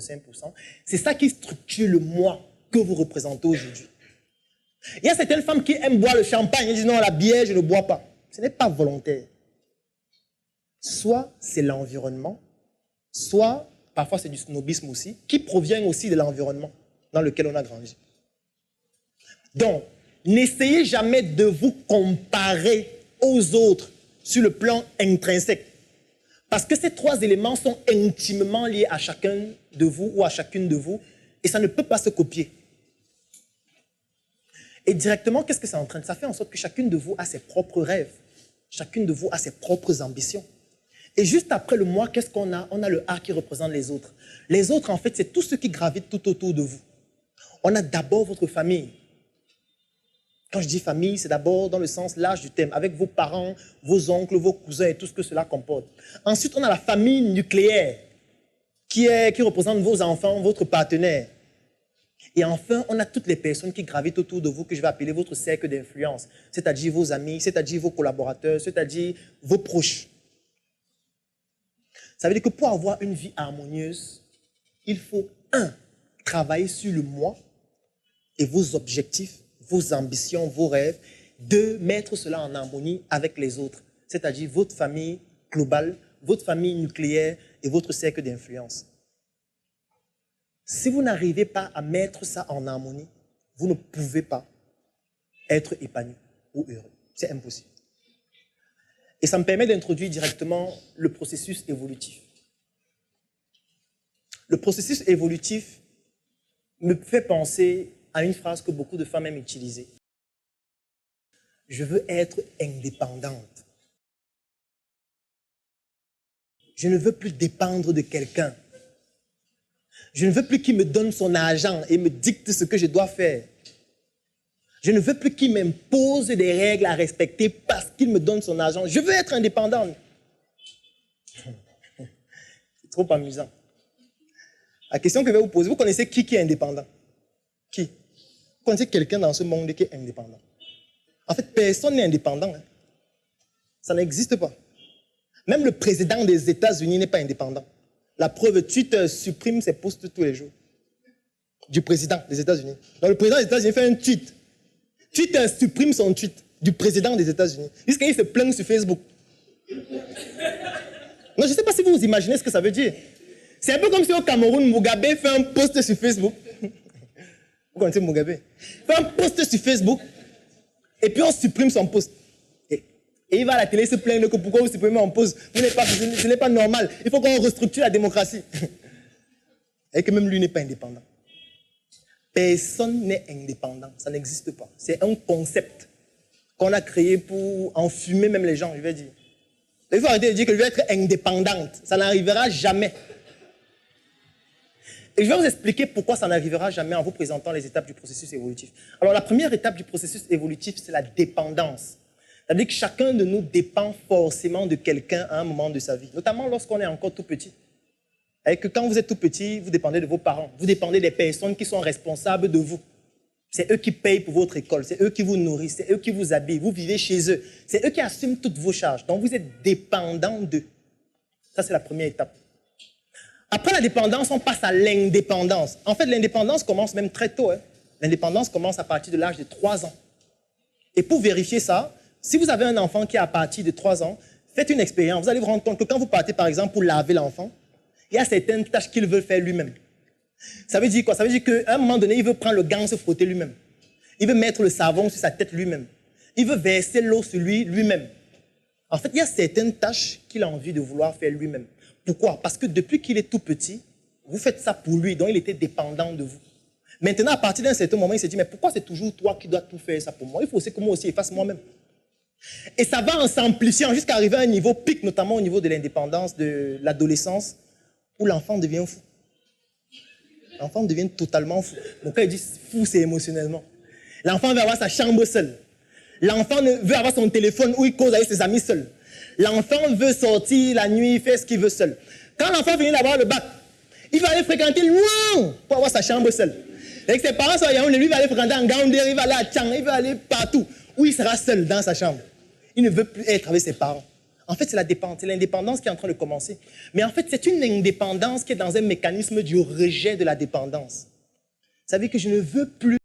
5%. C'est ça qui structure le moi que vous représentez aujourd'hui. Il y a certaines femmes qui aiment boire le champagne. Elles disent non, la bière, je ne bois pas. Ce n'est pas volontaire. Soit c'est l'environnement, soit, parfois c'est du snobisme aussi, qui provient aussi de l'environnement dans lequel on a grandi. Donc, n'essayez jamais de vous comparer aux autres sur le plan intrinsèque. Parce que ces trois éléments sont intimement liés à chacun de vous ou à chacune de vous et ça ne peut pas se copier. Et directement, qu'est-ce que ça entraîne? Ça fait en sorte que chacune de vous a ses propres rêves. Chacune de vous a ses propres ambitions. Et juste après le moi, qu'est-ce qu'on a? On a le A qui représente les autres. Les autres, en fait, c'est tout ce qui gravite tout autour de vous. On a d'abord votre famille. Quand je dis famille, c'est d'abord dans le sens large du terme, avec vos parents, vos oncles, vos cousins et tout ce que cela comporte. Ensuite, on a la famille nucléaire, qui représente vos enfants, votre partenaire. Et enfin, on a toutes les personnes qui gravitent autour de vous, que je vais appeler votre cercle d'influence, c'est-à-dire vos amis, c'est-à-dire vos collaborateurs, c'est-à-dire vos proches. Ça veut dire que pour avoir une vie harmonieuse, il faut, travailler sur le moi et vos objectifs, vos ambitions, vos rêves, de mettre cela en harmonie avec les autres, c'est-à-dire votre famille globale, votre famille nucléaire et votre cercle d'influence. Si vous n'arrivez pas à mettre ça en harmonie, vous ne pouvez pas être épanoui ou heureux. C'est impossible. Et ça me permet d'introduire directement le processus évolutif. Le processus évolutif me fait penser à une phrase que beaucoup de femmes aiment utiliser. Je veux être indépendante. Je ne veux plus dépendre de quelqu'un. Je ne veux plus qu'il me donne son argent et me dicte ce que je dois faire. Je ne veux plus qu'il m'impose des règles à respecter parce qu'il me donne son argent. Je veux être indépendante. C'est trop amusant. La question que je vais vous poser, vous connaissez qui est indépendant? Qui? Vous connaissez quelqu'un dans ce monde qui est indépendant? En fait, personne n'est indépendant. Hein. Ça n'existe pas. Même le président des États-Unis n'est pas indépendant. La preuve, Twitter supprime ses posts tous les jours. Du président des États-Unis. Donc le président des États-Unis fait un tweet. Twitter supprime son tweet du président des États-Unis. Jusqu'à il se plaint sur Facebook. Non, je ne sais pas si vous vous imaginez ce que ça veut dire. C'est un peu comme si au Cameroun, Mugabe fait un post sur Facebook. Vous connaissez Mugabe? Fait un post sur Facebook et puis on supprime son post. Et il va à la télé se plaindre que pourquoi vous supprimez en pause. Ce n'est pas normal. Il faut qu'on restructure la démocratie. Et que même lui n'est pas indépendant. Personne n'est indépendant. Ça n'existe pas. C'est un concept qu'on a créé pour enfumer même les gens, je vais dire. Il faut arrêter de dire que je vais être indépendante. Ça n'arrivera jamais. Et je vais vous expliquer pourquoi ça n'arrivera jamais en vous présentant les étapes du processus évolutif. Alors, la première étape du processus évolutif, c'est la dépendance. C'est-à-dire que chacun de nous dépend forcément de quelqu'un à un moment de sa vie, notamment lorsqu'on est encore tout petit. Et que quand vous êtes tout petit, vous dépendez de vos parents, vous dépendez des personnes qui sont responsables de vous. C'est eux qui payent pour votre école, c'est eux qui vous nourrissent, c'est eux qui vous habillent, vous vivez chez eux. C'est eux qui assument toutes vos charges. Donc vous êtes dépendant d'eux. Ça, c'est la première étape. Après la dépendance, on passe à l'indépendance. En fait, l'indépendance commence même très tôt. Hein. L'indépendance commence à partir de l'âge de 3 ans. Et pour vérifier ça, si vous avez un enfant qui est à partir de 3 ans, faites une expérience. Vous allez vous rendre compte que quand vous partez, par exemple, pour laver l'enfant, il y a certaines tâches qu'il veut faire lui-même. Ça veut dire quoi? Ça veut dire qu'à un moment donné, il veut prendre le gant, se frotter lui-même. Il veut mettre le savon sur sa tête lui-même. Il veut verser l'eau sur lui-même. En fait, il y a certaines tâches qu'il a envie de vouloir faire lui-même. Pourquoi? Parce que depuis qu'il est tout petit, vous faites ça pour lui, donc il était dépendant de vous. Maintenant, à partir d'un certain moment, il s'est dit, mais pourquoi c'est toujours toi qui dois tout faire ça pour moi? Il faut aussi que moi aussi, je fasse moi-même. Et ça va en s'amplifiant jusqu'à arriver à un niveau pic, notamment au niveau de l'indépendance, de l'adolescence, où l'enfant devient fou. L'enfant devient totalement fou. Donc quand il dit fou, c'est émotionnellement. L'enfant veut avoir sa chambre seul. L'enfant veut avoir son téléphone où il cause avec ses amis seul. L'enfant veut sortir la nuit, faire ce qu'il veut seul. Quand l'enfant finit d'avoir le bac, il va aller fréquenter loin pour avoir sa chambre seul. Et que ses parents sont à Yaoundé, lui va aller fréquenter en Gaoundé, il va aller à Tchang, il va aller partout, où il sera seul dans sa chambre. Il ne veut plus être avec ses parents. En fait, c'est l'indépendance qui est en train de commencer. Mais en fait, c'est une indépendance qui est dans un mécanisme du rejet de la dépendance. Vous savez que je ne veux plus